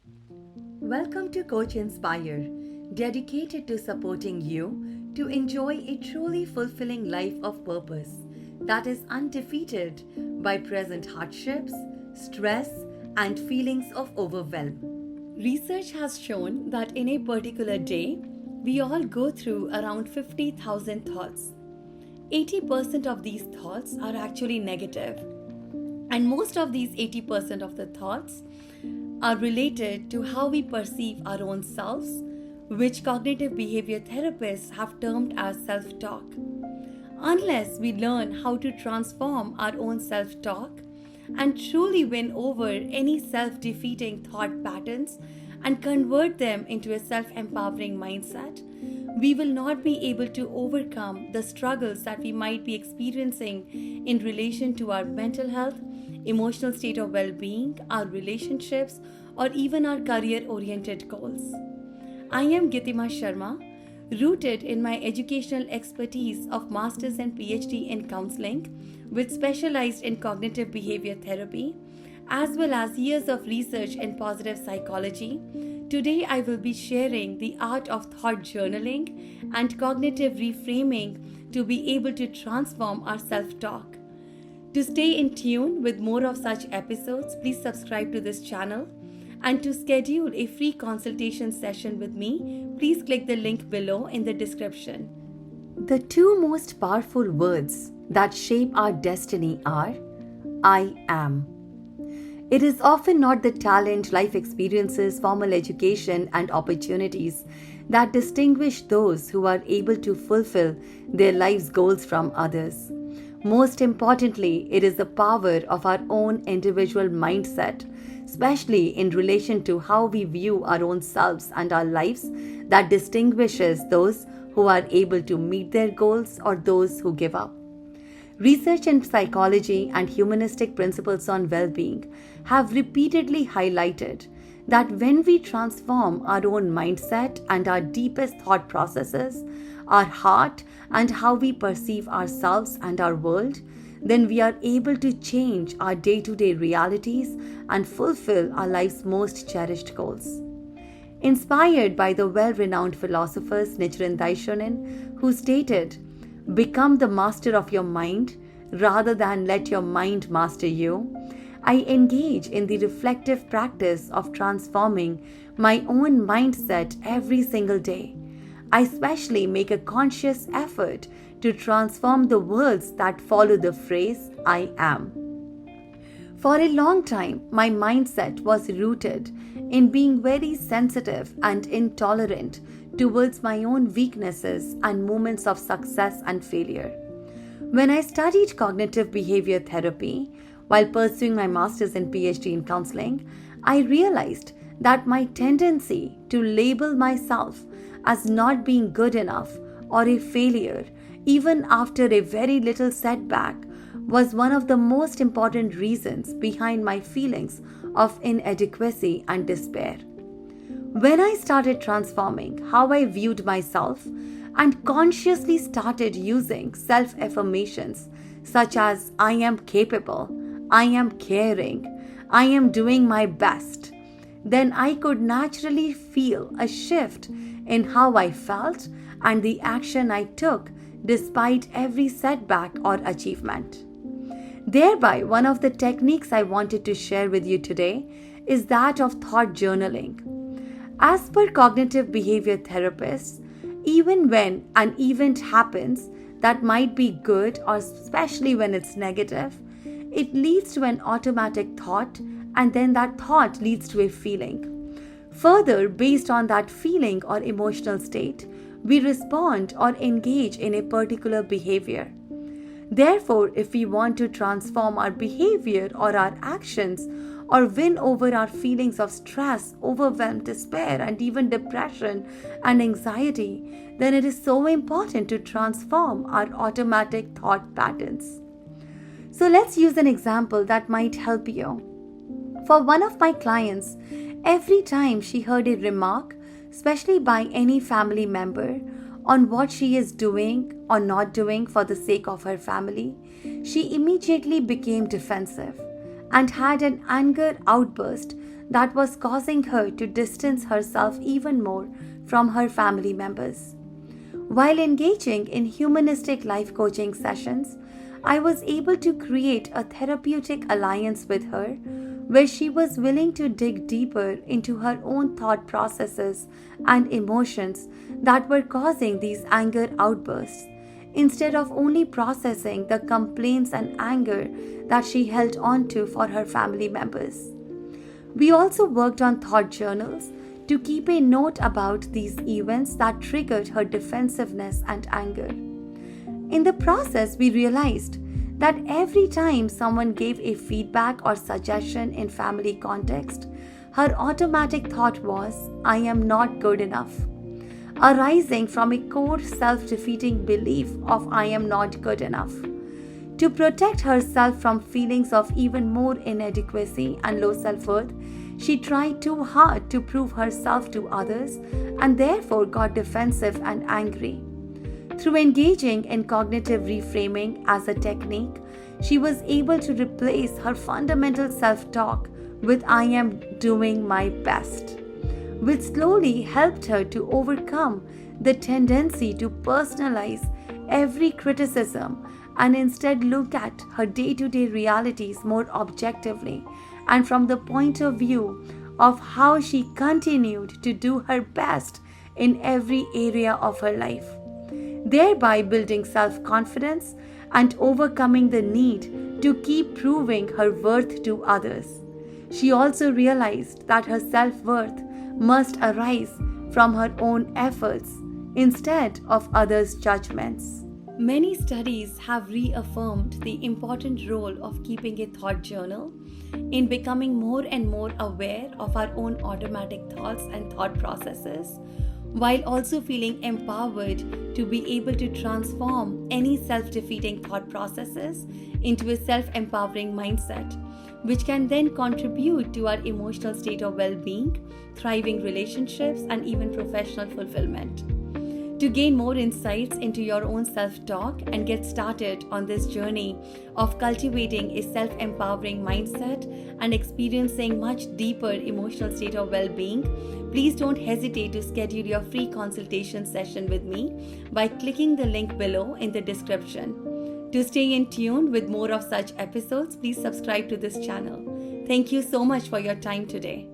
Welcome to Coach Inspire, dedicated to supporting you to enjoy a truly fulfilling life of purpose that is undefeated by present hardships, stress, and feelings of overwhelm. Research has shown that in a particular day, we all go through around 50,000 thoughts. 80% of these thoughts are actually negative, and most of these 80% of the thoughts are related to how we perceive our own selves, which cognitive behavior therapists have termed as self talk. Unless we learn how to transform our own self talk and truly win over any self defeating thought patterns and convert them into a self empowering mindset, we will not be able to overcome the struggles that we might be experiencing in relation to our mental health, emotional state of well being, our relationships, or even our career oriented goals. I am Gitima Sharma, rooted in my educational expertise of Masters and PhD in counseling, which specialized in cognitive behavior therapy, as well as years of research in positive psychology. Today, I will be sharing the art of thought journaling and cognitive reframing to be able to transform our self talk. To stay in tune with more of such episodes, please subscribe to this channel. And to schedule a free consultation session with me, please click the link below in the description. The two most powerful words that shape our destiny are I am. It is often not the talent, life experiences, formal education, and opportunities that distinguish those who are able to fulfill their life's goals from others. Most importantly, it is the power of our own individual mindset, especially in relation to how we view our own selves and our lives, that distinguishes those who are able to meet their goals or those who give up. Research in psychology and humanistic principles on well-being have repeatedly highlighted that when we transform our own mindset and our deepest thought processes, our heart, and how we perceive ourselves and our world, then we are able to change our day-to-day realities and fulfill our life's most cherished goals. Inspired by the well-renowned philosophers Nichiren Daishonin, who stated, "Become the master of your mind rather than let your mind master you," I engage in the reflective practice of transforming my own mindset every single day. I especially make a conscious effort to transform the words that follow the phrase I am. For a long time, my mindset was rooted in being very sensitive and intolerant towards my own weaknesses and moments of success and failure. When I studied cognitive behavior therapy while pursuing my master's and PhD in counseling, I realized that my tendency to label myself as not being good enough or a failure, even after a very little setback, was one of the most important reasons behind my feelings of inadequacy and despair. When I started transforming how I viewed myself and consciously started using self-affirmations such as I am capable, I am caring, I am doing my best, then I could naturally feel a shift in how I felt and the action I took despite every setback or achievement. Thereby, one of the techniques I wanted to share with you today is that of thought journaling. As per cognitive behavior therapists, even when an event happens that might be good or especially when it's negative, it leads to an automatic thought, and then that thought leads to a feeling. Further, based on that feeling or emotional state, we respond or engage in a particular behavior. Therefore, if we want to transform our behavior or our actions or win over our feelings of stress, overwhelm, despair, and even depression and anxiety, then it is so important to transform our automatic thought patterns. So let's use an example that might help you. For one of my clients, every time she heard a remark, especially by any family member, on what she is doing or not doing for the sake of her family, she immediately became defensive and had an anger outburst that was causing her to distance herself even more from her family members. While engaging in humanistic life coaching sessions, I was able to create a therapeutic alliance with her where she was willing to dig deeper into her own thought processes and emotions that were causing these anger outbursts, instead of only processing the complaints and anger that she held on to for her family members. We also worked on thought journals to keep a note about these events that triggered her defensiveness and anger. In the process, we realized that every time someone gave a feedback or suggestion in family context, her automatic thought was, "I am not good enough," arising from a core self-defeating belief of "I am not good enough." To protect herself from feelings of even more inadequacy and low self-worth, she tried too hard to prove herself to others and therefore got defensive and angry. Through engaging in cognitive reframing as a technique, she was able to replace her fundamental self-talk with "I am doing my best," which slowly helped her to overcome the tendency to personalize every criticism and instead look at her day-to-day realities more objectively and from the point of view of how she continued to do her best in every area of her life, thereby building self-confidence and overcoming the need to keep proving her worth to others. She also realized that her self-worth must arise from her own efforts instead of others' judgments. Many studies have reaffirmed the important role of keeping a thought journal in becoming more and more aware of our own automatic thoughts and thought processes, while also feeling empowered to be able to transform any self-defeating thought processes into a self-empowering mindset, which can then contribute to our emotional state of well-being, thriving relationships, and even professional fulfillment. To gain more insights into your own self-talk and get started on this journey of cultivating a self-empowering mindset and experiencing much deeper emotional state of well-being, please don't hesitate to schedule your free consultation session with me by clicking the link below in the description. To stay in tune with more of such episodes, please subscribe to this channel. Thank you so much for your time today.